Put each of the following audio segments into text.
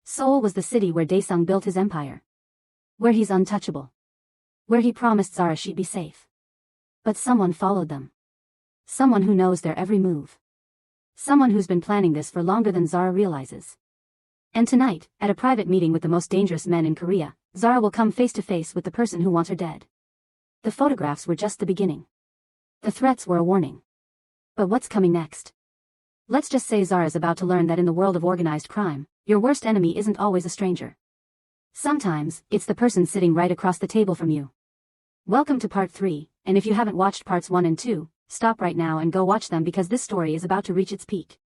Seoul was the city where Daesung built his empire. Where he's untouchable. Where he promised Zara she'd be safe. But someone followed them. Someone who knows their every move. Someone who's been planning this for longer than Zara realizes. And tonight, at a private meeting with the most dangerous men in Korea, Zara will come face to face with the person who wants her dead. The photographs were just the beginning. The threats were a warning. But what's coming next? Let's just say Zara's about to learn that in the world of organized crime, your worst enemy isn't always a stranger. Sometimes, it's the person sitting right across the table from you. Welcome to part 3, and if you haven't watched parts 1 and 2, stop right now and go watch them because this story is about to reach its peak.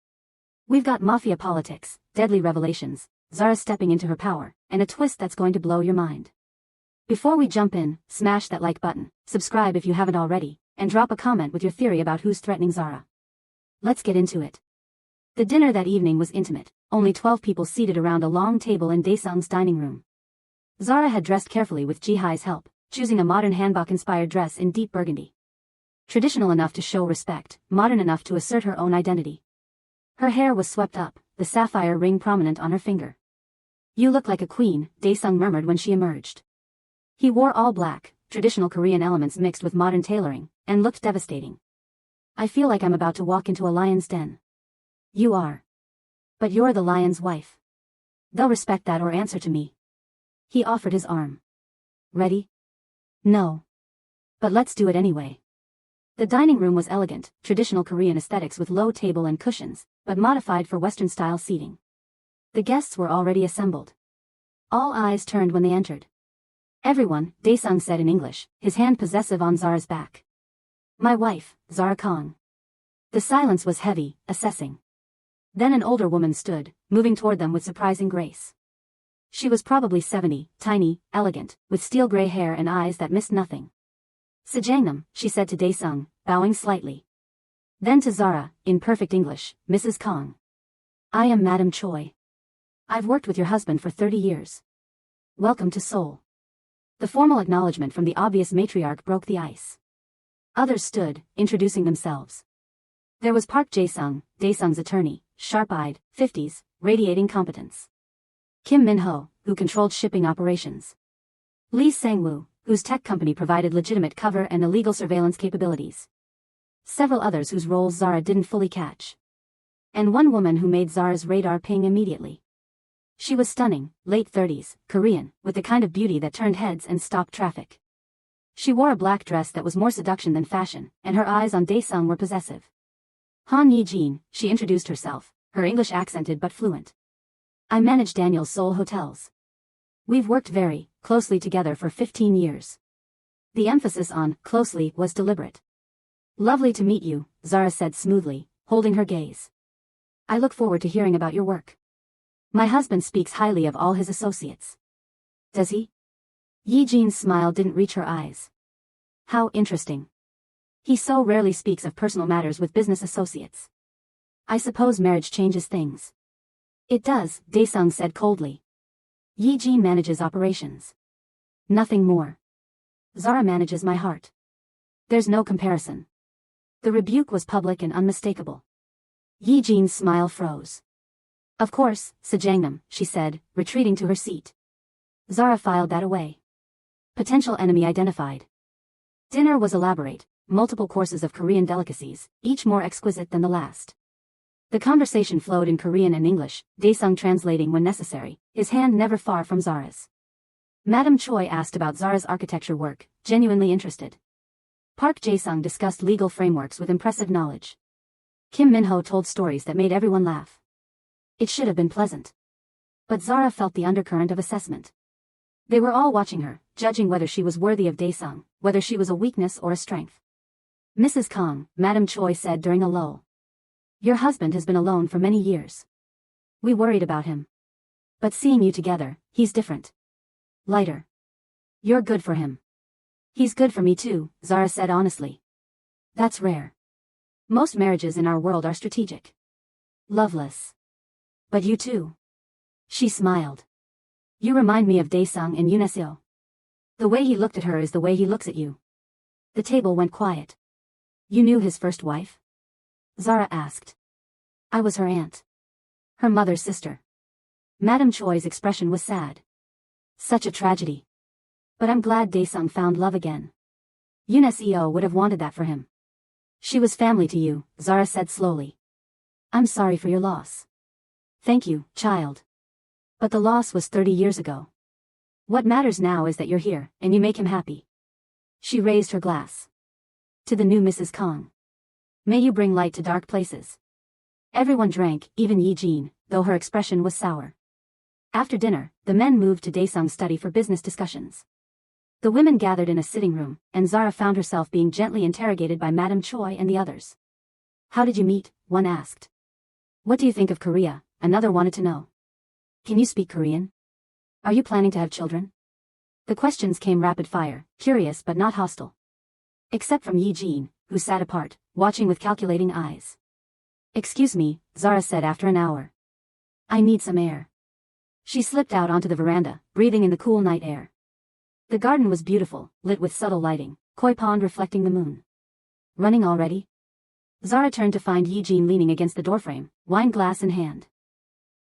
We've got mafia politics, deadly revelations, Zara stepping into her power, and a twist that's going to blow your mind. Before we jump in, smash that like button, subscribe if you haven't already, and drop a comment with your theory about who's threatening Zara. Let's get into it. The dinner that evening was intimate, only 12 people seated around a long table in Daesung's dining room. Zara had dressed carefully with Ji-Hai's help, choosing a modern hanbok-inspired dress in deep burgundy. Traditional enough to show respect, modern enough to assert her own identity. Her hair was swept up, the sapphire ring prominent on her finger. "You look like a queen," Daesung murmured when she emerged. He wore all black, traditional Korean elements mixed with modern tailoring, and looked devastating. "I feel like I'm about to walk into a lion's den." "You are. But you're the lion's wife. They'll respect that or answer to me." He offered his arm. "Ready?" "No. But let's do it anyway." The dining room was elegant, traditional Korean aesthetics with low table and cushions, but modified for Western-style seating. The guests were already assembled. All eyes turned when they entered. "Everyone," Daesung said in English, his hand possessive on Zara's back. "My wife, Zara Kang." The silence was heavy, assessing. Then an older woman stood, moving toward them with surprising grace. She was probably 70, tiny, elegant, with steel gray hair and eyes that missed nothing. "Sajangnam," she said to Daesung, bowing slightly. Then to Zara, in perfect English, "Mrs. Kang. I am Madam Choi. I've worked with your husband for 30 years. Welcome to Seoul." The formal acknowledgement from the obvious matriarch broke the ice. Others stood, introducing themselves. There was Park Jae-sung, Daesung's attorney, sharp-eyed, 50s, radiating competence. Kim Min-ho, who controlled shipping operations. Lee Sang-woo, whose tech company provided legitimate cover and illegal surveillance capabilities. Several others whose roles Zara didn't fully catch. And one woman who made Zara's radar ping immediately. She was stunning, late 30s, Korean, with the kind of beauty that turned heads and stopped traffic. She wore a black dress that was more seduction than fashion, and her eyes on Daesung were possessive. Han Yi-jin, she introduced herself, her English accented but fluent. "I manage Daniel's Seoul hotels. We've worked very closely together for 15 years. The emphasis on closely was deliberate. "Lovely to meet you," Zara said smoothly, holding her gaze. "I look forward to hearing about your work. My husband speaks highly of all his associates." "Does he?" Yi-jin's smile didn't reach her eyes. "How interesting. He so rarely speaks of personal matters with business associates. I suppose marriage changes things." "It does," Daesung said coldly. "Yi-jin manages operations. Nothing more. Zara manages my heart. There's no comparison." The rebuke was public and unmistakable. Yi-jin's smile froze. "Of course, Sajangnam," she said, retreating to her seat. Zara filed that away. Potential enemy identified. Dinner was elaborate, multiple courses of Korean delicacies, each more exquisite than the last. The conversation flowed in Korean and English, Daesung translating when necessary, his hand never far from Zara's. Madam Choi asked about Zara's architecture work, genuinely interested. Park Jae-sung discussed legal frameworks with impressive knowledge. Kim Min-ho told stories that made everyone laugh. It should have been pleasant. But Zara felt the undercurrent of assessment. They were all watching her, judging whether she was worthy of Daesung, whether she was a weakness or a strength. "Mrs. Kang," Madam Choi said during a lull. "Your husband has been alone for many years. We worried about him. But seeing you together, he's different. Lighter. You're good for him." "He's good for me too," Zara said honestly. "That's rare. Most marriages in our world are strategic. Loveless. But you too." She smiled. "You remind me of Daesung and Yuneseo. The way he looked at her is the way he looks at you." The table went quiet. "You knew his first wife?" Zara asked. "I was her aunt. Her mother's sister." Madame Choi's expression was sad. Such a tragedy. But I'm glad Daesung found love again. Yoon's EO would have wanted that for him. She was family to you, Zara said slowly. I'm sorry for your loss. Thank you, child. But the loss was 30 years ago. What matters now is that you're here, and you make him happy. She raised her glass. To the new Mrs. Kong. May you bring light to dark places. Everyone drank, even Yi Jin, though her expression was sour. After dinner, the men moved to Daesung's study for business discussions. The women gathered in a sitting room, and Zara found herself being gently interrogated by Madame Choi and the others. How did you meet? One asked. What do you think of Korea? Another wanted to know. Can you speak Korean? Are you planning to have children? The questions came rapid fire, curious but not hostile. Except from Yi Jin, who sat apart, watching with calculating eyes. Excuse me, Zara said after an hour. I need some air. She slipped out onto the veranda, breathing in the cool night air. The garden was beautiful, lit with subtle lighting, koi pond reflecting the moon. Running already? Zara turned to find Yi Jin leaning against the doorframe, wine glass in hand.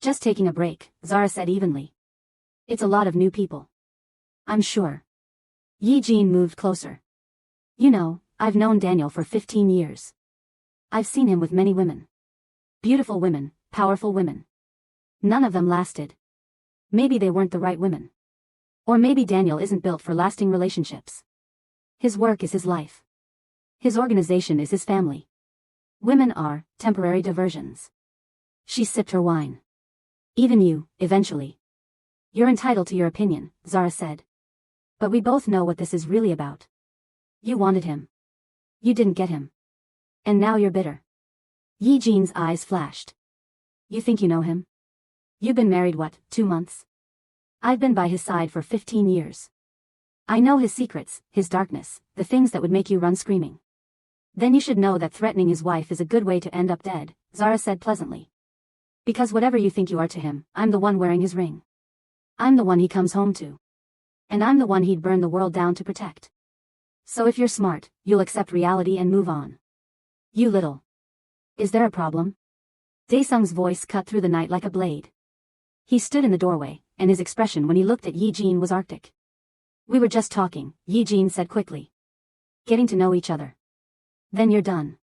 Just taking a break, Zara said evenly. It's a lot of new people. I'm sure. Yi Jin moved closer. You know, I've known Daniel for 15 years. I've seen him with many women. Beautiful women, powerful women. None of them lasted. Maybe they weren't the right women. Or maybe Daniel isn't built for lasting relationships. His work is his life. His organization is his family. Women are temporary diversions. She sipped her wine. Even you, eventually. You're entitled to your opinion, Zara said. But we both know what this is really about. You wanted him. You didn't get him. And now you're bitter. Yi Jin's eyes flashed. You think you know him? You've been married what, 2 months? I've been by his side for 15 years. I know his secrets, his darkness, the things that would make you run screaming. Then you should know that threatening his wife is a good way to end up dead, Zara said pleasantly. Because whatever you think you are to him, I'm the one wearing his ring. I'm the one he comes home to. And I'm the one he'd burn the world down to protect. So if you're smart, you'll accept reality and move on. You little. Is there a problem? Daesung's voice cut through the night like a blade. He stood in the doorway, and his expression when he looked at Yi Jin was arctic. We were just talking, Yi Jin said quickly. Getting to know each other. Then you're done.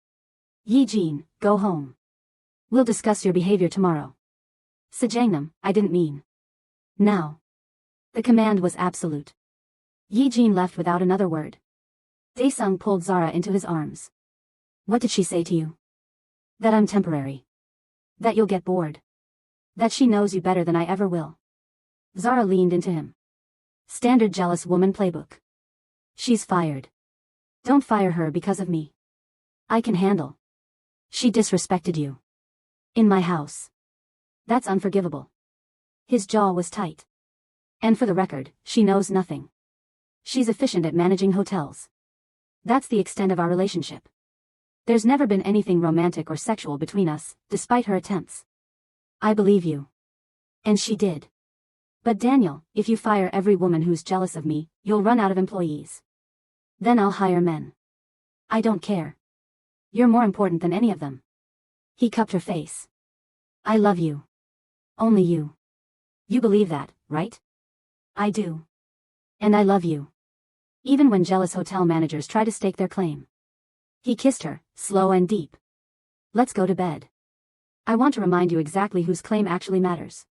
Yi Jin, go home. We'll discuss your behavior tomorrow. Sejangnam, I didn't mean. Now. The command was absolute. Yi Jin left without another word. Daesung pulled Zara into his arms. What did she say to you? That I'm temporary. That you'll get bored. That she knows you better than I ever will. Zara leaned into him. Standard jealous woman playbook. She's fired. Don't fire her because of me. I can handle. She disrespected you. In my house. That's unforgivable. His jaw was tight. And for the record, she knows nothing. She's efficient at managing hotels. That's the extent of our relationship. There's never been anything romantic or sexual between us, despite her attempts. I believe you. And she did. But Daniel, if you fire every woman who's jealous of me, you'll run out of employees. Then I'll hire men. I don't care. You're more important than any of them. He cupped her face. I love you. Only you. You believe that, right? I do. And I love you. Even when jealous hotel managers try to stake their claim. He kissed her, slow and deep. Let's go to bed. I want to remind you exactly whose claim actually matters.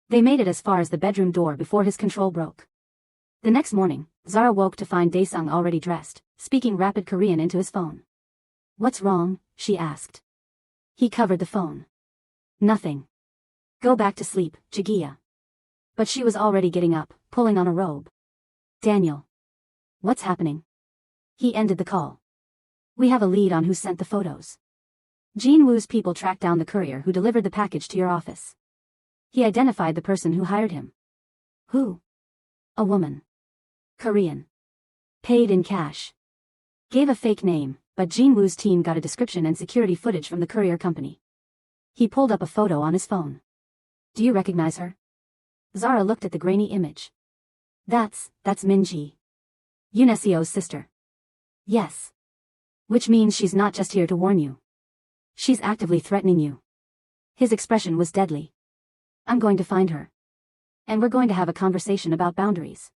They made it as far as the bedroom door before his control broke. The next morning, Zara woke to find Daesung already dressed, speaking rapid Korean into his phone. What's wrong? She asked. He covered the phone. Nothing. Go back to sleep, Jagia. But she was already getting up, pulling on a robe. Daniel. What's happening? He ended the call. We have a lead on who sent the photos. Jin Woo's people tracked down the courier who delivered the package to your office. He identified the person who hired him. Who? A woman. Korean. Paid in cash. Gave a fake name, but Jin Woo's team got a description and security footage from the courier company. He pulled up a photo on his phone. Do you recognize her? Zara looked at the grainy image. That's Minji. Yunesio's sister. Yes. Which means she's not just here to warn you. She's actively threatening you. His expression was deadly. I'm going to find her. And we're going to have a conversation about boundaries.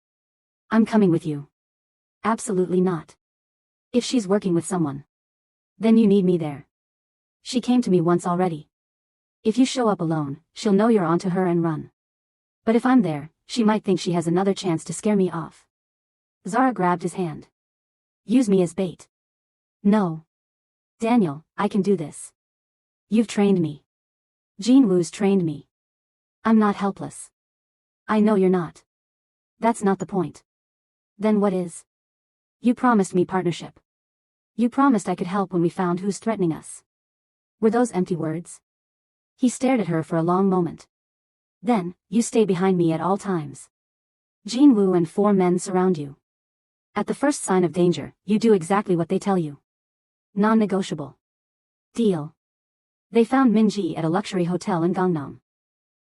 I'm coming with you. Absolutely not. If she's working with someone, then you need me there. She came to me once already. If you show up alone, she'll know you're onto her and run. But if I'm there, she might think she has another chance to scare me off. Zara grabbed his hand. Use me as bait. No. Daniel, I can do this. You've trained me. Jean Wu's trained me. I'm not helpless. I know you're not. That's not the point. Then what is? You promised me partnership. You promised I could help when we found who's threatening us. Were those empty words? He stared at her for a long moment. Then, you stay behind me at all times. Jean Wu and 4 men surround you. At the first sign of danger, you do exactly what they tell you. Non-negotiable. Deal. They found Minji at a luxury hotel in Gangnam.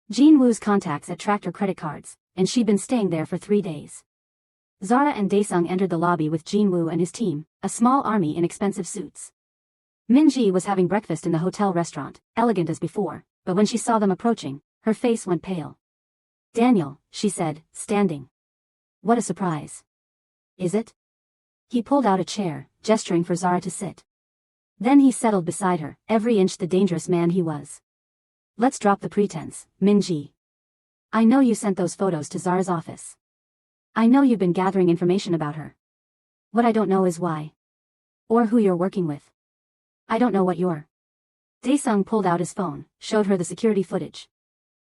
Jean Wu's contacts had tracked her credit cards, and she'd been staying there for 3 days. Zara and Daesung entered the lobby with Jean Wu and his team, a small army in expensive suits. Minji was having breakfast in the hotel restaurant, elegant as before, but when she saw them approaching, her face went pale. Daniel, she said, standing. What a surprise. Is it? He pulled out a chair, gesturing for Zara to sit. Then he settled beside her, every inch the dangerous man he was. Let's drop the pretense, Minji. I know you sent those photos to Zara's office. I know you've been gathering information about her. What I don't know is why. Or who you're working with. I don't know what you're. Daesung pulled out his phone, showed her the security footage.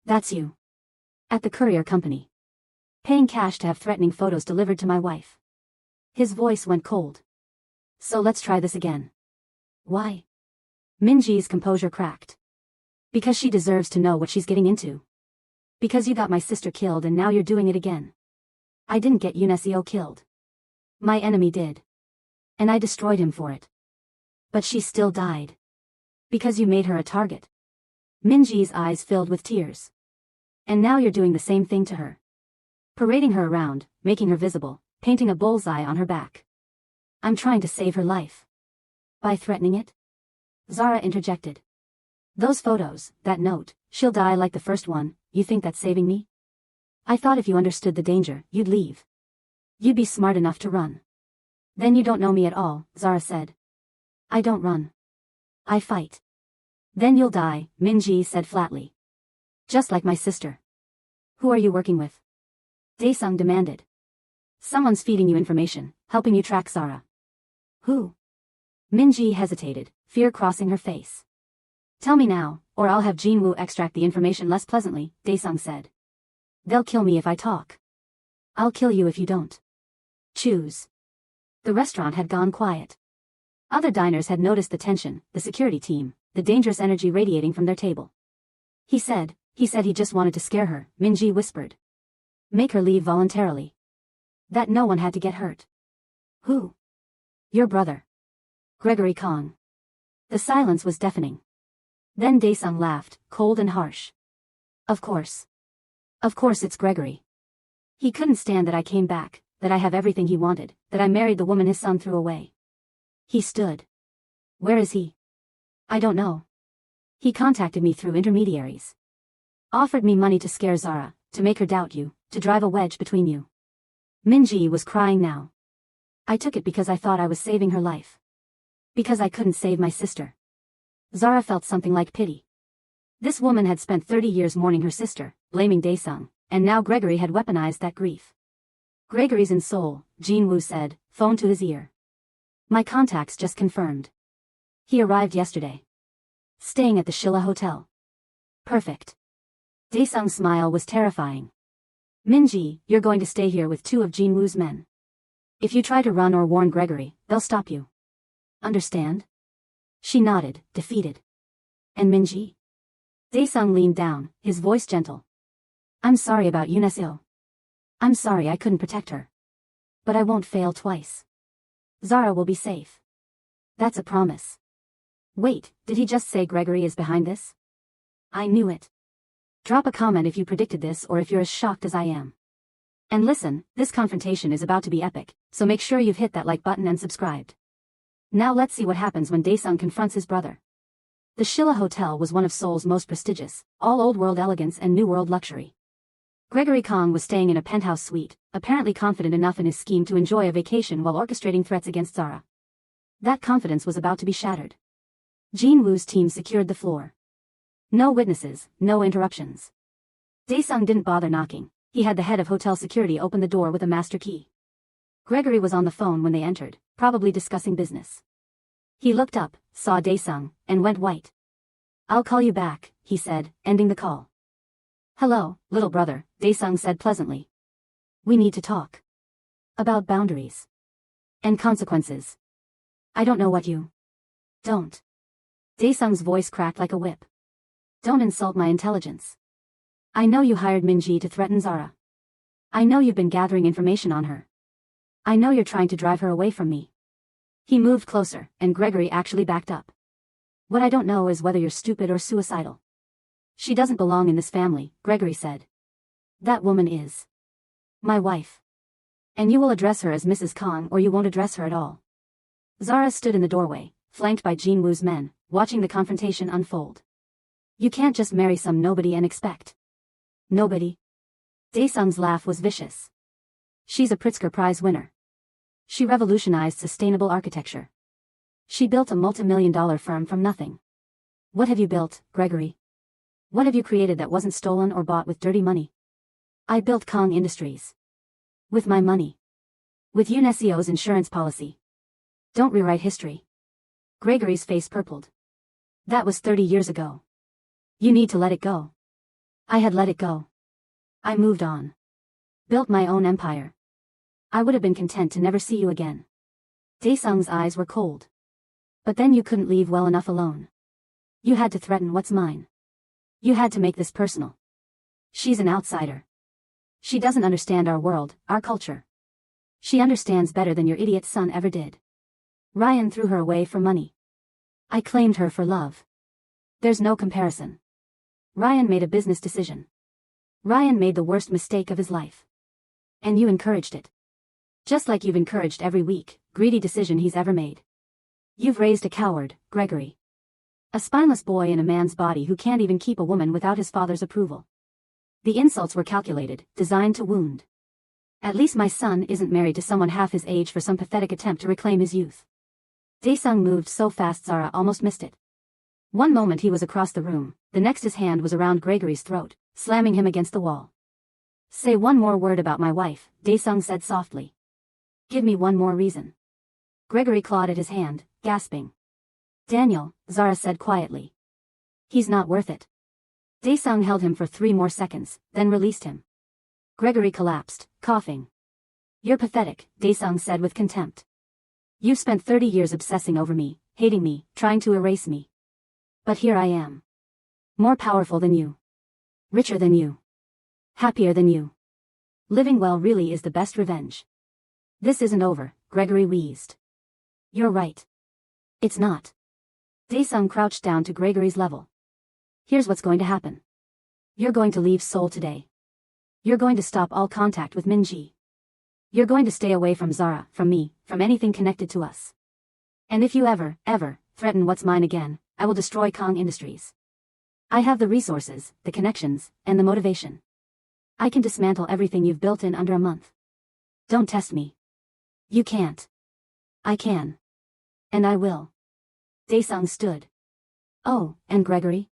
That's you. At the courier company. Paying cash to have threatening photos delivered to my wife. His voice went cold. So let's try this again. Why? Minji's composure cracked. Because she deserves to know what she's getting into. Because you got my sister killed and now you're doing it again. I didn't get Yunesio killed. My enemy did. And I destroyed him for it. But she still died. Because you made her a target. Minji's eyes filled with tears. And now you're doing the same thing to her. Parading her around, making her visible, painting a bullseye on her back. I'm trying to save her life. By threatening it? Zara interjected. Those photos, that note, she'll die like the first one, you think that's saving me? I thought if you understood the danger, you'd leave. You'd be smart enough to run. Then you don't know me at all, Zara said. I don't run. I fight. Then you'll die, Minji said flatly. Just like my sister. Who are you working with? Daesung demanded. Someone's feeding you information, helping you track Zara. Who? Minji hesitated, fear crossing her face. Tell me now, or I'll have Jean Wu extract the information less pleasantly, Daesung said. They'll kill me if I talk. I'll kill you if you don't. Choose. The restaurant had gone quiet. Other diners had noticed the tension, the security team, the dangerous energy radiating from their table. He said he just wanted to scare her, Minji whispered. Make her leave voluntarily. That no one had to get hurt. Who? Your brother. Gregory Kong. The silence was deafening. Then Daesung laughed, cold and harsh. Of course. Of course it's Gregory. He couldn't stand that I came back, that I have everything he wanted, that I married the woman his son threw away. He stood. Where is he? I don't know. He contacted me through intermediaries. Offered me money to scare Zara, to make her doubt you, to drive a wedge between you. Minji was crying now. I took it because I thought I was saving her life. Because I couldn't save my sister. Zara felt something like pity. This woman had spent 30 years mourning her sister, blaming Daesung, and now Gregory had weaponized that grief. Gregory's in Seoul, Jean Wu said, phone to his ear. My contacts just confirmed. He arrived yesterday. Staying at the Shilla Hotel. Perfect. Daesung's smile was terrifying. Minji, you're going to stay here with 2 of Jean Wu's men. If you try to run or warn Gregory, they'll stop you. Understand? She nodded, defeated. And Minji? Daesung leaned down, his voice gentle. I'm sorry about Yunesio. I'm sorry I couldn't protect her. But I won't fail twice. Zara will be safe. That's a promise. Wait, did he just say Gregory is behind this? I knew it. Drop a comment if you predicted this or if you're as shocked as I am. And listen, this confrontation is about to be epic, so make sure you've hit that like button and subscribed. Now let's see what happens when Daesung confronts his brother. The Shilla Hotel was one of Seoul's most prestigious, all old-world elegance and new-world luxury. Gregory Kong was staying in a penthouse suite, apparently confident enough in his scheme to enjoy a vacation while orchestrating threats against Zara. That confidence was about to be shattered. Jin Woo's team secured the floor. No witnesses, no interruptions. Daesung didn't bother knocking. He had the head of hotel security open the door with a master key. Gregory was on the phone when they entered, probably discussing business. He looked up, saw Daesung, and went white. "I'll call you back," he said, ending the call. "Hello, little brother," Daesung said pleasantly. "We need to talk. About boundaries. And consequences. I don't know what you... Don't." Daesung's voice cracked like a whip. "Don't insult my intelligence. I know you hired Minji to threaten Zara. I know you've been gathering information on her. I know you're trying to drive her away from me." He moved closer, and Gregory actually backed up. "What I don't know is whether you're stupid or suicidal." "She doesn't belong in this family," Gregory said. "That woman is my wife. And you will address her as Mrs. Kong or you won't address her at all." Zara stood in the doorway, flanked by Jin Woo's men, watching the confrontation unfold. "You can't just marry some nobody and expect..." "Nobody?" Daesung's laugh was vicious. "She's a Pritzker Prize winner. She revolutionized sustainable architecture. She built a multi-million-dollar firm from nothing. What have you built, Gregory? What have you created that wasn't stolen or bought with dirty money?" "I built Kong Industries. With my money. With Unesio's insurance policy. Don't rewrite history." Gregory's face purpled. "That was 30 years ago. You need to let it go." "I had let it go. I moved on. Built my own empire. I would have been content to never see you again." Daesung's eyes were cold. "But then you couldn't leave well enough alone. You had to threaten what's mine. You had to make this personal. She's an outsider. She doesn't understand our world, our culture. She understands better than your idiot son ever did. Ryan threw her away for money. I claimed her for love. There's no comparison. Ryan made a business decision. Ryan made the worst mistake of his life. And you encouraged it. Just like you've encouraged every weak, greedy decision he's ever made. You've raised a coward, Gregory. A spineless boy in a man's body who can't even keep a woman without his father's approval." The insults were calculated, designed to wound. "At least my son isn't married to someone half his age for some pathetic attempt to reclaim his youth." Daesung moved so fast Zara almost missed it. One moment he was across the room, the next his hand was around Gregory's throat, slamming him against the wall. "Say one more word about my wife," Daesung said softly. "Give me one more reason." Gregory clawed at his hand, gasping. "Daniel," Zara said quietly. "He's not worth it." Daesung held him for 3 more seconds, then released him. Gregory collapsed, coughing. "You're pathetic," Daesung said with contempt. "You've spent 30 years obsessing over me, hating me, trying to erase me. But here I am. More powerful than you. Richer than you. Happier than you. Living well really is the best revenge." "This isn't over," Gregory wheezed. "You're right. It's not." Daesung crouched down to Gregory's level. "Here's what's going to happen. You're going to leave Seoul today. You're going to stop all contact with Minji. You're going to stay away from Zara, from me, from anything connected to us. And if you ever, threaten what's mine again, I will destroy Kong Industries. I have the resources, the connections, and the motivation. I can dismantle everything you've built in under a month. Don't test me. You can't. I can. And I will." Daesung stood. "Oh, and Gregory?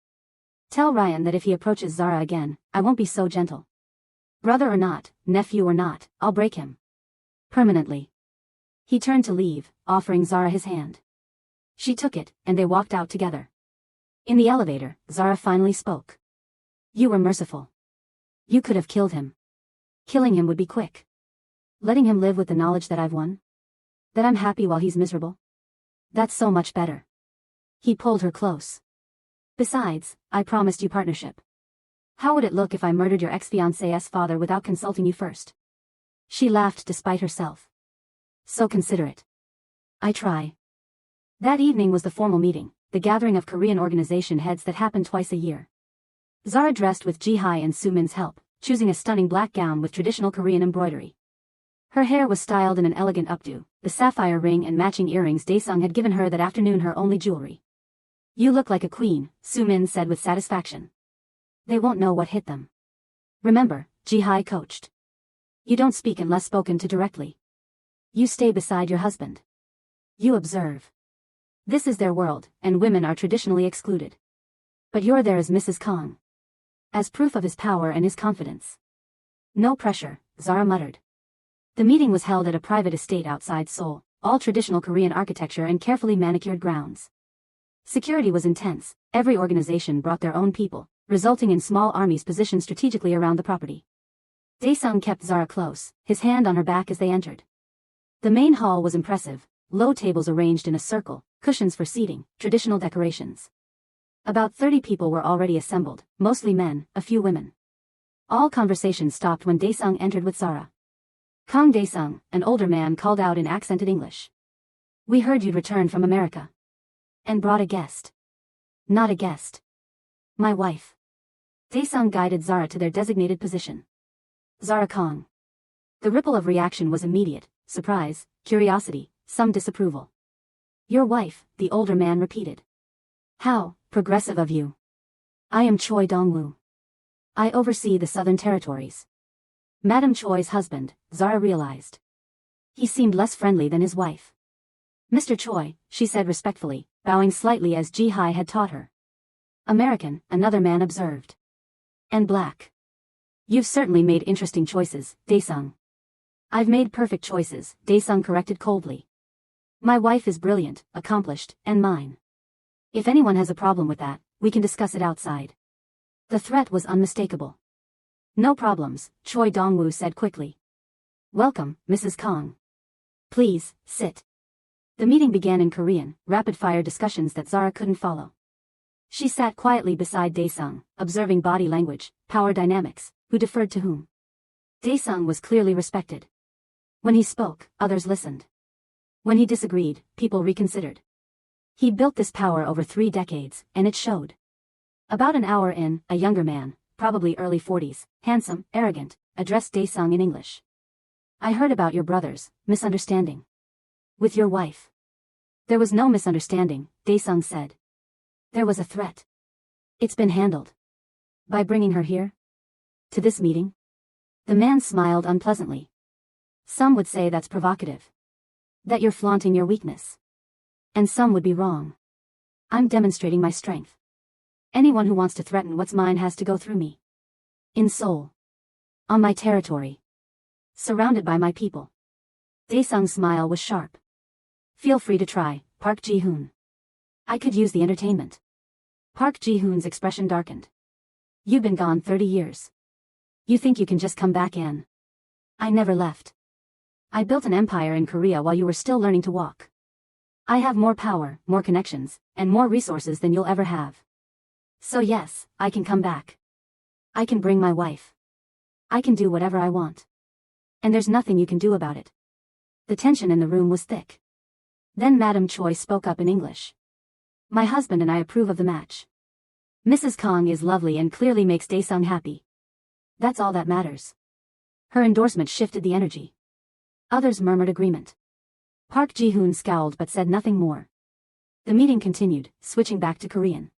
Tell Ryan that if he approaches Zara again, I won't be so gentle. Brother or not, nephew or not, I'll break him. Permanently." He turned to leave, offering Zara his hand. She took it, and they walked out together. In the elevator, Zara finally spoke. "You were merciful. You could have killed him. Killing him would be quick. Letting him live with the knowledge that I've won? That I'm happy while he's miserable? That's so much better." He pulled her close. "Besides, I promised you partnership. How would it look if I murdered your ex-fiancé's father without consulting you first?" She laughed despite herself. "So considerate. I try." That evening was the formal meeting, the gathering of Korean organization heads that happened twice a year. Zara dressed with Ji-Hai and Soo-Min's help, choosing a stunning black gown with traditional Korean embroidery. Her hair was styled in an elegant updo, the sapphire ring and matching earrings Daesung had given her that afternoon her only jewelry. You look like a queen, Su-min said with satisfaction. They won't know what hit them. Remember, Ji-hai coached. You don't speak unless spoken to directly. You stay beside your husband. You observe. This is their world, and women are traditionally excluded. But you're there as Mrs. Kong. As proof of his power and his confidence. No pressure, Zara muttered. The meeting was held at a private estate outside Seoul, all traditional Korean architecture and carefully manicured grounds. Security was intense, every organization brought their own people, resulting in small armies positioned strategically around the property. Dae-sung kept Zara close, his hand on her back as they entered. The main hall was impressive, low tables arranged in a circle, cushions for seating, traditional decorations. About 30 people were already assembled, mostly men, a few women. All conversation stopped when Dae-sung entered with Zara. Kang Dae-sung, an older man, called out in accented English. We heard you'd returned from America. And brought a guest. Not a guest. My wife. Dae-sung guided Zara to their designated position. Zara Kang. The ripple of reaction was immediate, surprise, curiosity, some disapproval. Your wife, the older man repeated. How progressive of you. I am Choi Dong-woo. I oversee the Southern Territories. Madam Choi's husband, Zara realized. He seemed less friendly than his wife. Mr. Choi, she said respectfully, bowing slightly as Ji-hai had taught her. American, another man observed. And black. You've certainly made interesting choices, Dae-sung. I've made perfect choices, Dae-sung corrected coldly. My wife is brilliant, accomplished, and mine. If anyone has a problem with that, we can discuss it outside. The threat was unmistakable. No problems, Choi Dong-woo said quickly. Welcome, Mrs. Kang. Please, sit. The meeting began in Korean, rapid-fire discussions that Zara couldn't follow. She sat quietly beside Dae-sung, observing body language, power dynamics, who deferred to whom. Dae-sung was clearly respected. When he spoke, others listened. When he disagreed, people reconsidered. He'd built this power over 3 decades, and it showed. About an hour in, a younger man, probably early 40s, handsome, arrogant, addressed Dae-sung in English. I heard about your brother's misunderstanding. With your wife. There was no misunderstanding, Dae-sung said. There was a threat. It's been handled. By bringing her here? To this meeting? The man smiled unpleasantly. Some would say that's provocative. That you're flaunting your weakness. And some would be wrong. I'm demonstrating my strength. Anyone who wants to threaten what's mine has to go through me. In Seoul. On my territory. Surrounded by my people. Dae-sung's smile was sharp. Feel free to try, Park Ji-hoon. I could use the entertainment. Park Ji-hoon's expression darkened. You've been gone 30 years. You think you can just come back in? I never left. I built an empire in Korea while you were still learning to walk. I have more power, more connections, and more resources than you'll ever have. So yes, I can come back. I can bring my wife. I can do whatever I want. And there's nothing you can do about it. The tension in the room was thick. Then Madam Choi spoke up in English. My husband and I approve of the match. Mrs. Kang is lovely and clearly makes Dae-sung happy. That's all that matters. Her endorsement shifted the energy. Others murmured agreement. Park Ji-hoon scowled but said nothing more. The meeting continued, switching back to Korean.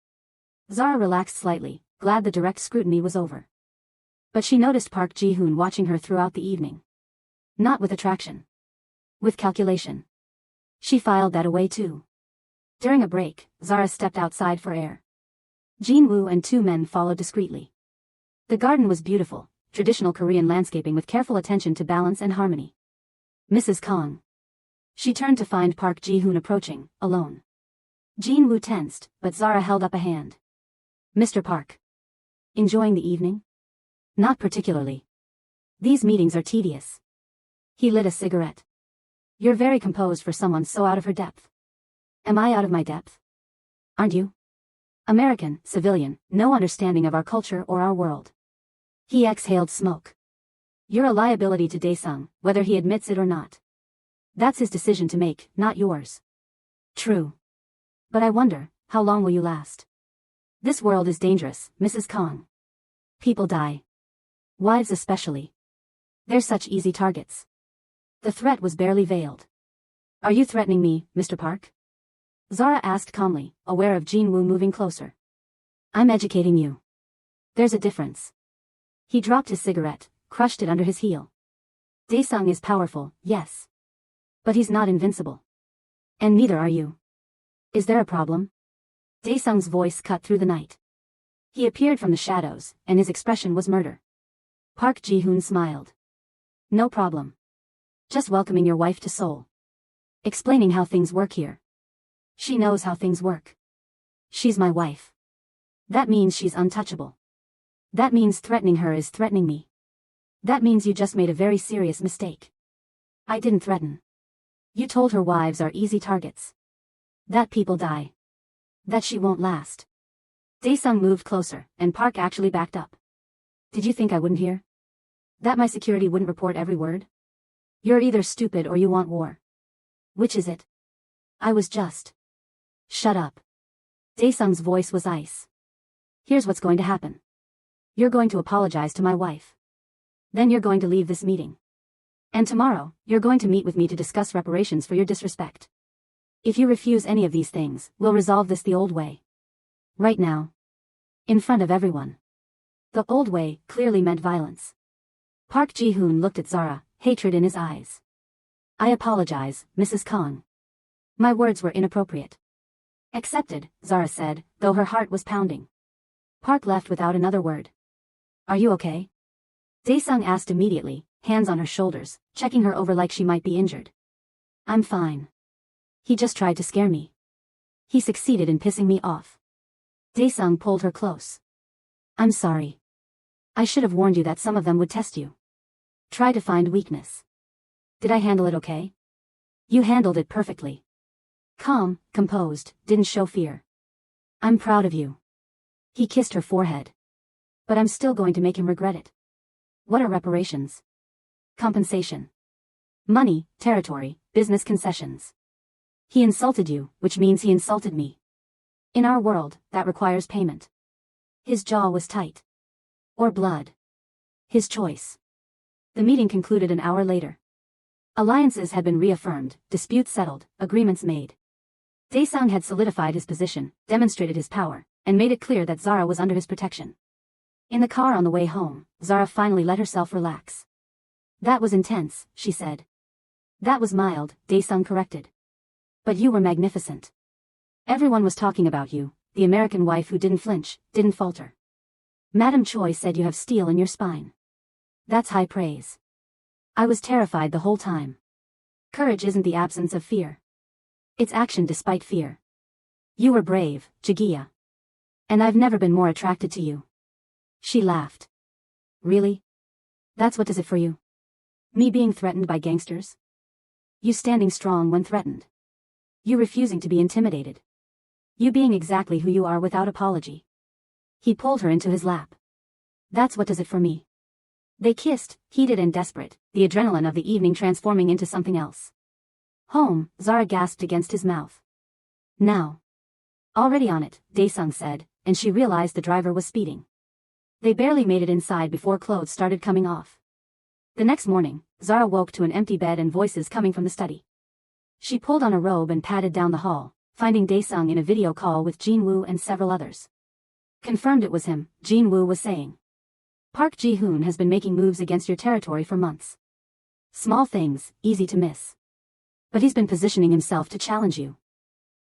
Zara relaxed slightly, glad the direct scrutiny was over. But she noticed Park Ji-hoon watching her throughout the evening. Not with attraction. With calculation. She filed that away too. During a break, Zara stepped outside for air. Jin-woo and 2 men followed discreetly. The garden was beautiful, traditional Korean landscaping with careful attention to balance and harmony. Mrs. Kang. She turned to find Park Ji-hoon approaching, alone. Jin-woo tensed, but Zara held up a hand. Mr. Park. Enjoying the evening? Not particularly. These meetings are tedious. He lit a cigarette. You're very composed for someone so out of her depth. Am I out of my depth? Aren't you? American, civilian, no understanding of our culture or our world. He exhaled smoke. You're a liability to Dae-sung, whether he admits it or not. That's his decision to make, not yours. True. But I wonder, how long will you last? This world is dangerous, Mrs. Kang. People die. Wives especially. They're such easy targets. The threat was barely veiled. Are you threatening me, Mr. Park? Zara asked calmly, aware of Jinwoo moving closer. I'm educating you. There's a difference. He dropped his cigarette, crushed it under his heel. Daesung is powerful, yes. But he's not invincible. And neither are you. Is there a problem? Daesung's voice cut through the night. He appeared from the shadows, and his expression was murder. Park Ji-hoon smiled. No problem. Just welcoming your wife to Seoul. Explaining how things work here. She knows how things work. She's my wife. That means she's untouchable. That means threatening her is threatening me. That means you just made a very serious mistake. I didn't threaten. You told her wives are easy targets. That people die. That she won't last. Daesung moved closer, and Park actually backed up. Did you think I wouldn't hear? That my security wouldn't report every word? You're either stupid or you want war. Which is it? I was just. Shut up. Daesung's voice was ice. Here's what's going to happen. You're going to apologize to my wife. Then you're going to leave this meeting. And tomorrow, you're going to meet with me to discuss reparations for your disrespect. If you refuse any of these things, we'll resolve this the old way. Right now. In front of everyone. The old way clearly meant violence. Park Ji-hoon looked at Zara, hatred in his eyes. I apologize, Mrs. Kong. My words were inappropriate. Accepted, Zara said, though her heart was pounding. Park left without another word. Are you okay? Daesung asked immediately, hands on her shoulders, checking her over like she might be injured. I'm fine. He just tried to scare me. He succeeded in pissing me off. Daesung pulled her close. I'm sorry. I should have warned you that some of them would test you. Try to find weakness. Did I handle it okay? You handled it perfectly. Calm, composed, didn't show fear. I'm proud of you. He kissed her forehead. But I'm still going to make him regret it. What are reparations? Compensation. Money, territory, business concessions. He insulted you, which means he insulted me. In our world, that requires payment. His jaw was tight. Or blood. His choice. The meeting concluded an hour later. Alliances had been reaffirmed, disputes settled, agreements made. Daesung had solidified his position, demonstrated his power, and made it clear that Zara was under his protection. In the car on the way home, Zara finally let herself relax. That was intense, she said. That was mild, Daesung corrected. But you were magnificent. Everyone was talking about you, the American wife who didn't flinch, didn't falter. Madame Choi said you have steel in your spine. That's high praise. I was terrified the whole time. Courage isn't the absence of fear. It's action despite fear. You were brave, Jagiya. And I've never been more attracted to you. She laughed. Really? That's what does it for you? Me being threatened by gangsters? You standing strong when threatened. You refusing to be intimidated. You being exactly who you are without apology. He pulled her into his lap. That's what does it for me. They kissed, heated and desperate, the adrenaline of the evening transforming into something else. Home, Zara gasped against his mouth. Now. Already on it, Daesung said, and she realized the driver was speeding. They barely made it inside before clothes started coming off. The next morning, Zara woke to an empty bed and voices coming from the study. She pulled on a robe and padded down the hall, finding Daesung in a video call with Jinwoo and several others. Confirmed it was him, Jinwoo was saying. Park Ji-hoon has been making moves against your territory for months. Small things, easy to miss. But he's been positioning himself to challenge you.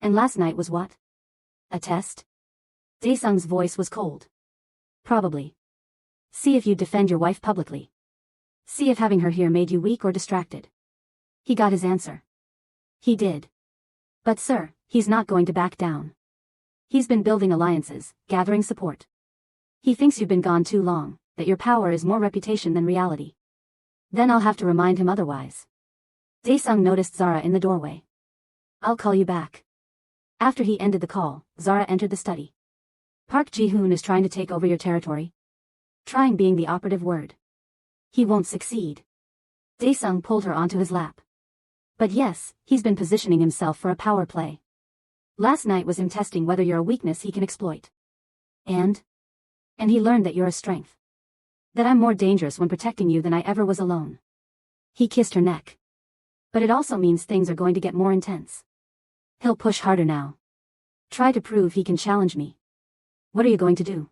And last night was what? A test? Daesung's voice was cold. Probably. See if you defend your wife publicly. See if having her here made you weak or distracted. He got his answer. He did. But sir, he's not going to back down. He's been building alliances, gathering support. He thinks you've been gone too long, that your power is more reputation than reality. Then I'll have to remind him otherwise. Daesung noticed Zara in the doorway. I'll call you back. After he ended the call, Zara entered the study. Park Ji-hoon is trying to take over your territory. Trying being the operative word. He won't succeed. Daesung pulled her onto his lap. But yes, he's been positioning himself for a power play. Last night was him testing whether you're a weakness he can exploit. And he learned that you're a strength. That I'm more dangerous when protecting you than I ever was alone. He kissed her neck. But it also means things are going to get more intense. He'll push harder now. Try to prove he can challenge me. What are you going to do?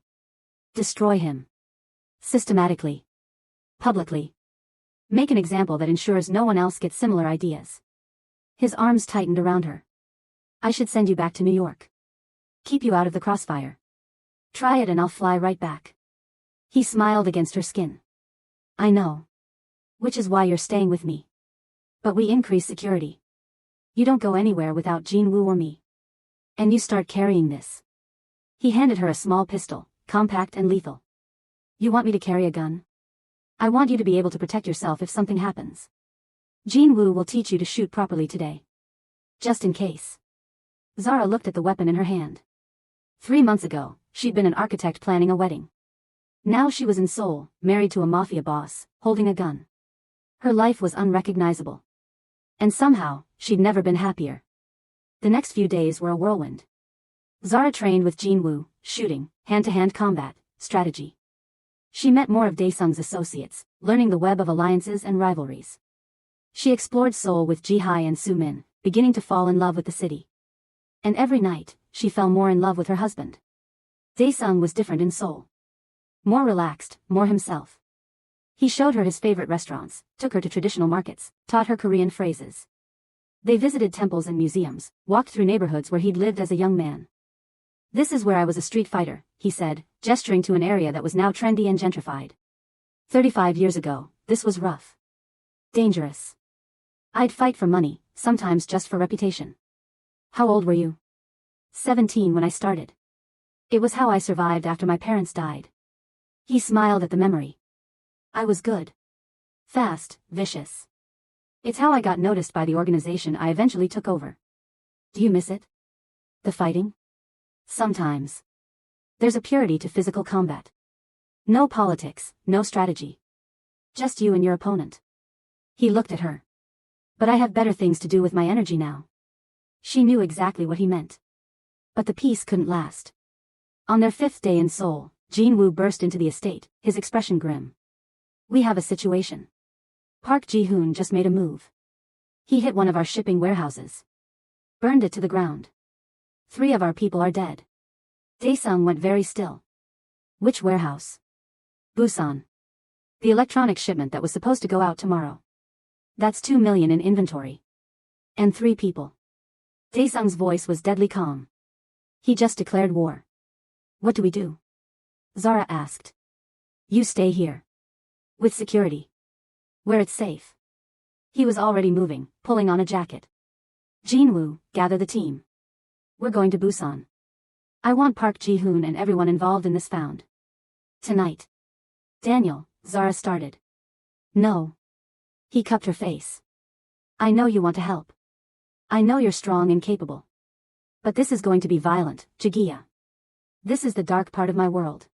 Destroy him. Systematically. Publicly. Make an example that ensures no one else gets similar ideas. His arms tightened around her. I should send you back to New York. Keep you out of the crossfire. Try it and I'll fly right back. He smiled against her skin. I know. Which is why you're staying with me. But we increase security. You don't go anywhere without Jinwoo or me. And you start carrying this. He handed her a small pistol, compact and lethal. You want me to carry a gun? I want you to be able to protect yourself if something happens. Jinwoo will teach you to shoot properly today. Just in case. Zara looked at the weapon in her hand. 3 months ago, she'd been an architect planning a wedding. Now she was in Seoul, married to a mafia boss, holding a gun. Her life was unrecognizable. And somehow, she'd never been happier. The next few days were a whirlwind. Zara trained with Jinwoo, shooting, hand-to-hand combat, strategy. She met more of Daesung's associates, learning the web of alliances and rivalries. She explored Seoul with Ji-hai and Soo-min, beginning to fall in love with the city. And every night, she fell more in love with her husband. Daesung was different in Seoul. More relaxed, more himself. He showed her his favorite restaurants, took her to traditional markets, taught her Korean phrases. They visited temples and museums, walked through neighborhoods where he'd lived as a young man. This is where I was a street fighter, he said, gesturing to an area that was now trendy and gentrified. 35 years ago, this was rough. Dangerous. I'd fight for money, sometimes just for reputation. How old were you? 17 when I started. It was how I survived after my parents died. He smiled at the memory. I was good. Fast, vicious. It's how I got noticed by the organization I eventually took over. Do you miss it? The fighting? Sometimes. There's a purity to physical combat. No politics, no strategy. Just you and your opponent. He looked at her. But I have better things to do with my energy now. She knew exactly what he meant. But the peace couldn't last. On their 5th day in Seoul, Jinwoo burst into the estate, his expression grim. We have a situation. Park Ji-hoon just made a move. He hit one of our shipping warehouses. Burned it to the ground. 3 of our people are dead. Daesung went very still. Which warehouse? Busan. The electronic shipment that was supposed to go out tomorrow. That's 2 million in inventory. And 3 people. Daesung's voice was deadly calm. He just declared war. What do we do? Zara asked. You stay here. With security. Where it's safe. He was already moving, pulling on a jacket. Jinwoo, gather the team. We're going to Busan. I want Park Ji-hoon and everyone involved in this found. Tonight. Daniel, Zara started. No. He cupped her face. I know you want to help. I know you're strong and capable. But this is going to be violent, Jagiya. This is the dark part of my world.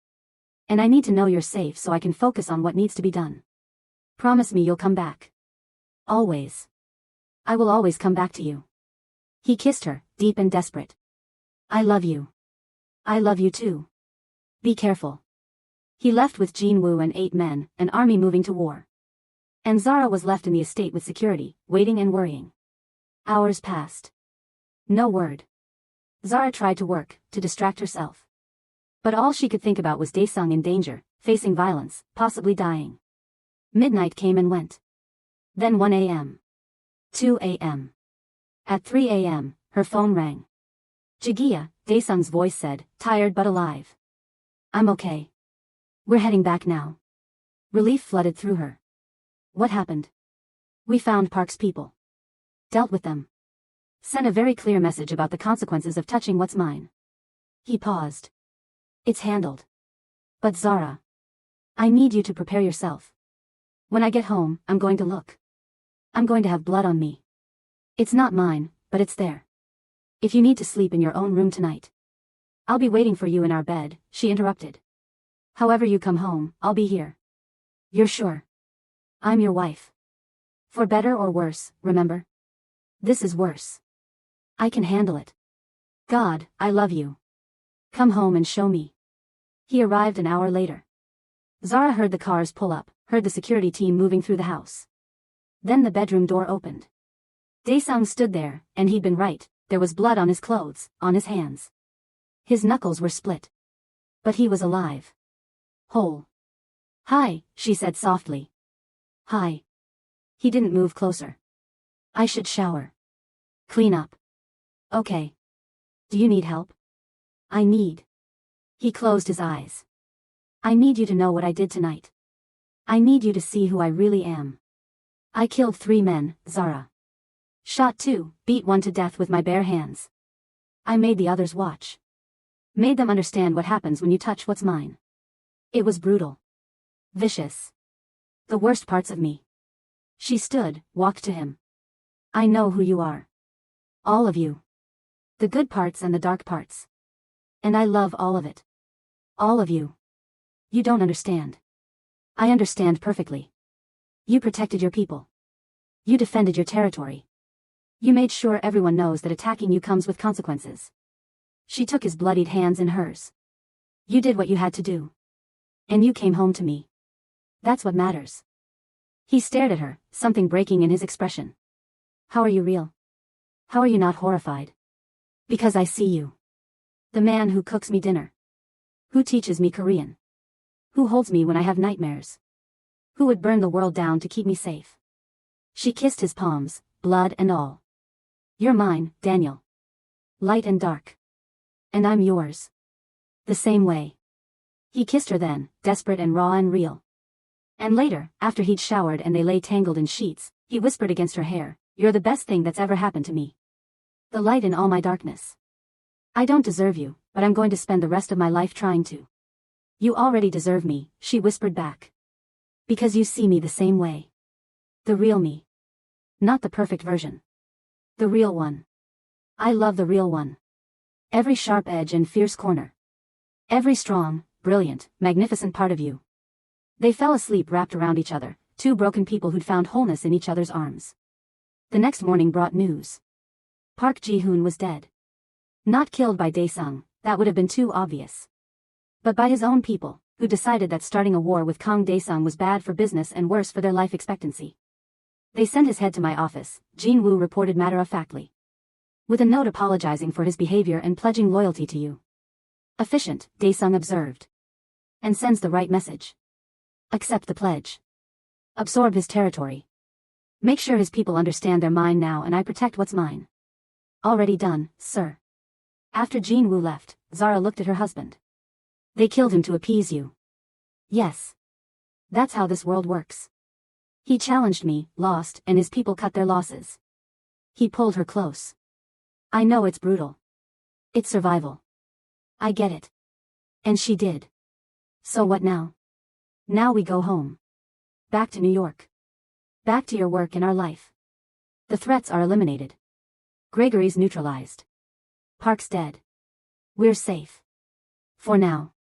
And I need to know you're safe so I can focus on what needs to be done. Promise me you'll come back. Always. I will always come back to you. He kissed her, deep and desperate. I love you. I love you too. Be careful. He left with Jinwoo and 8 men, an army moving to war. And Zara was left in the estate with security, waiting and worrying. Hours passed. No word. Zara tried to work, to distract herself. But all she could think about was Daesung in danger, facing violence, possibly dying. Midnight came and went. Then 1 a.m. 2 a.m. At 3 a.m., her phone rang. Jagiya, Daesung's voice said, tired but alive. I'm okay. We're heading back now. Relief flooded through her. What happened? We found Park's people. Dealt with them. Sent a very clear message about the consequences of touching what's mine. He paused. It's handled. But Zara. I need you to prepare yourself. When I get home, I'm going to look. I'm going to have blood on me. It's not mine, but it's there. If you need to sleep in your own room tonight. I'll be waiting for you in our bed, she interrupted. However you come home, I'll be here. You're sure? I'm your wife. For better or worse, remember? This is worse. I can handle it. God, I love you. Come home and show me. He arrived an hour later. Zara heard the cars pull up, heard the security team moving through the house. Then the bedroom door opened. Daesung stood there, and he'd been right, there was blood on his clothes, on his hands. His knuckles were split. But he was alive. Whole. "Hi," she said softly. "Hi." He didn't move closer. "I should shower. Clean up." "Okay. Do you need help?" "I need." He closed his eyes. "I need you to know what I did tonight. I need you to see who I really am. I killed 3 men, Zara. Shot 2, beat 1 to death with my bare hands. I made the others watch. Made them understand what happens when you touch what's mine. It was brutal. Vicious. The worst parts of me." She stood, walked to him. "I know who you are. All of you. The good parts and the dark parts. And I love all of it. All of you. You don't understand. I understand perfectly. You protected your people. You defended your territory. You made sure everyone knows that attacking you comes with consequences." She took his bloodied hands in hers. "You did what you had to do. And you came home to me. That's what matters." He stared at her, something breaking in his expression. "How are you real? How are you not horrified? Because I see you. The man who cooks me dinner. Who teaches me Korean. Who holds me when I have nightmares. Who would burn the world down to keep me safe." She kissed his palms, blood and all. "You're mine, Daniel. Light and dark. And I'm yours. The same way." He kissed her then, desperate and raw and real. And later, after he'd showered and they lay tangled in sheets, he whispered against her hair, "You're the best thing that's ever happened to me. The light in all my darkness. I don't deserve you, but I'm going to spend the rest of my life trying to." "You already deserve me," she whispered back. "Because you see me the same way. The real me. Not the perfect version. The real one. I love the real one. Every sharp edge and fierce corner. Every strong, brilliant, magnificent part of you." They fell asleep wrapped around each other, 2 broken people who'd found wholeness in each other's arms. The next morning brought news. Park Ji-hoon was dead. Not killed by Dae-sung, that would have been too obvious. But by his own people, who decided that starting a war with Kang Dae-sung was bad for business and worse for their life expectancy. "They sent his head to my office," Jin-woo reported matter-of-factly. "With a note apologizing for his behavior and pledging loyalty to you." "Efficient," Dae-sung observed. "And sends the right message. Accept the pledge. Absorb his territory. Make sure his people understand they're mine now and I protect what's mine." "Already done, sir." After Jin-woo left, Zara looked at her husband. "They killed him to appease you." "Yes. That's how this world works. He challenged me, lost, and his people cut their losses." He pulled her close. "I know it's brutal. It's survival. I get it." And she did. "So what now?" "Now we go home. Back to New York. Back to your work and our life. The threats are eliminated. Gregory's neutralized. Park's dead. We're safe. For now."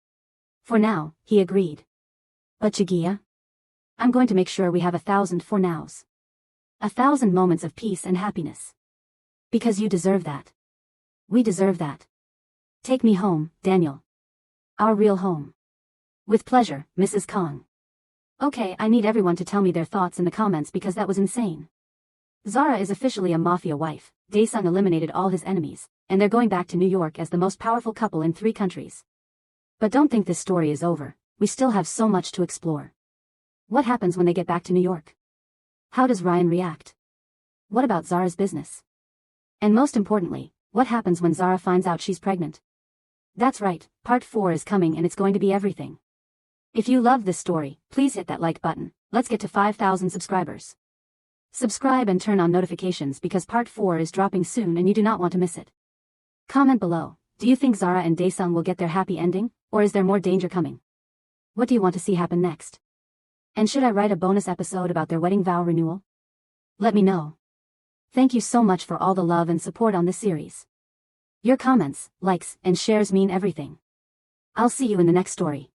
"For now," he agreed. "But Jagia? I'm going to make sure we have 1,000 for nows. 1,000 moments of peace and happiness. Because you deserve that. We deserve that. Take me home, Daniel. Our real home." "With pleasure, Mrs. Kang." "Okay, I need everyone to tell me their thoughts in the comments because that was insane." Zara is officially a mafia wife, Dae-sung eliminated all his enemies, and they're going back to New York as the most powerful couple in 3 countries. But don't think this story is over, we still have so much to explore. What happens when they get back to New York? How does Ryan react? What about Zara's business? And most importantly, what happens when Zara finds out she's pregnant? That's right, part 4 is coming and it's going to be everything. If you love this story, please hit that like button. Let's get to 5,000 subscribers. Subscribe and turn on notifications because part 4 is dropping soon and you do not want to miss it. Comment below, do you think Zara and Dae-sung will get their happy ending, or is there more danger coming? What do you want to see happen next? And should I write a bonus episode about their wedding vow renewal? Let me know. Thank you so much for all the love and support on this series. Your comments, likes, and shares mean everything. I'll see you in the next story.